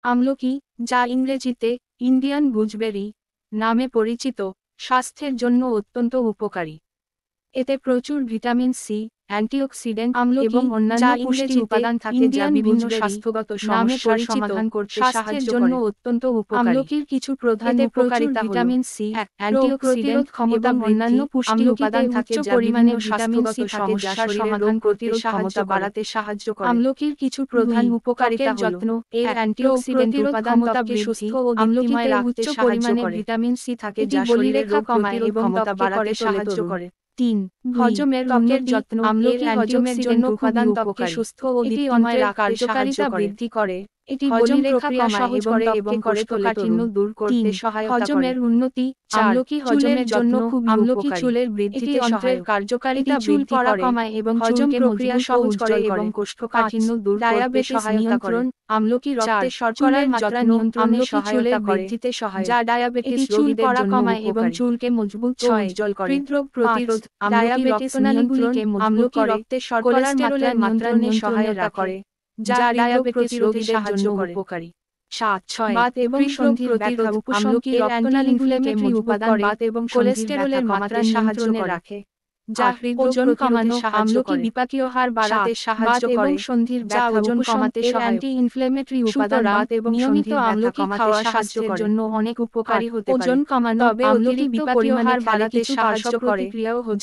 আমলকি, যা ইংরেজিতে ইন্ডিয়ান গুজবেরি নামে পরিচিত, স্বাস্থ্যের জন্য অত্যন্ত উপকারী। এতে প্রচুর ভিটামিন সি, অ্যান্টিঅক্সিডেন্ট এবং অন্যান্য পুষ্টি উপাদান থাকে যা বিভিন্ন স্বাস্থ্যগত সমস্যার সমাধান করতে সাহায্য করে। অত্যন্ত উপকারী। আমলকির কিছু প্রধান উপকারিতা হলো ভিটামিন সি, অ্যান্টিঅক্সিডেন্ট ক্ষমতা, অন্যান্য পুষ্টি উপাদান থাকে যা পরিমাণে ভিটামিন সি থাকে যা শরীরের রোগ প্রতিরোধ ক্ষমতা বাড়াতে সাহায্য করে। আমলকির কিছু প্রধান উপকারিতা হলো যত্ন, এর অ্যান্টিঅক্সিডেন্ট উপাদান ত্বককে সুস্থ ও দীপ্তিময় রাখতে সাহায্য করে। ভিটামিন সি থাকে যা শরীরের রোগ প্রতিরোধ ক্ষমতা বাড়াতে সাহায্য করে। 3. হজমের ত্বকের যত্ন, আমলকি হজমের জন্য উপাদান ত্বককে সুস্থ ও দীপ্তিময় রাখতে কার্যকারিতা বৃদ্ধি করে। এটি হজম প্রক্রিয়া সহজ করে এবং কোষ্ঠকাঠিন্য দূর করতে সহায়তা করে। হজমের উন্নতি, আমলকি হজমের জন্য খুব আমলকি চুলের বৃদ্ধিতে সহায়ক। কার্যকারিতা চুল পড়া কমায় এবং হজম প্রক্রিয়া সহজ করে এবং কোষ্ঠকাঠিন্য দূর করতে সহায়তা করে। আমলকি রক্তে শর্করার মাত্রা নিয়ন্ত্রণে সহায়তা করে, যা ডায়াবেটিস রোগীদের জন্য কমায় এবং চুলকে মজবুত ও উজ্জ্বল করে। হৃদরোগ প্রতিরোধ, ডায়াবেটিস নিয়ন্ত্রণে আমলকি রক্তে শর্করার মাত্রা নিয়ন্ত্রণে করে, যা ডায়াবেটিস রোগীদের জন্য উপকারী। 7. বাত এবং সন্ধির প্রতিরোধ, আমলকি রক্তনালীগুলোকে উপাদান বাত এবং কোলেস্টেরলের মাত্রা নিয়ন্ত্রণে রাখে, যা ওজন কমানো, আমলকি বিপাকীয় হার বাড়াতে সাহায্য করে, সন্ধির যা ওজন কমাতে সহায়ক। অ্যান্টি ইনফ্লেমেটরি উপাদান বাত এবং নিয়মিত আমলকি খাওয়া স্বাস্থ্যের জন্য অনেক উপকারী হতে পারে। ওজন কমানো, তবে অতিরিক্ত পরিমাণে হার বাড়াতে সাহায্য করে,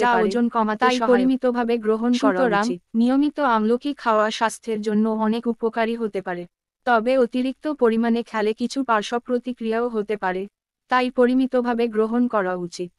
যা ওজন কমাতে সহায়ক। তাই পরিমিতভাবে গ্রহণ করা উচিত। নিয়মিত আমলকি খাওয়া স্বাস্থ্যের জন্য অনেক উপকারী হতে পারে, তবে অতিরিক্ত পরিমাণে খেলে কিছু পার্শ্বপ্রতিক্রিয়াও হতে পারে, তাই পরিমিতভাবে গ্রহণ করা উচিত।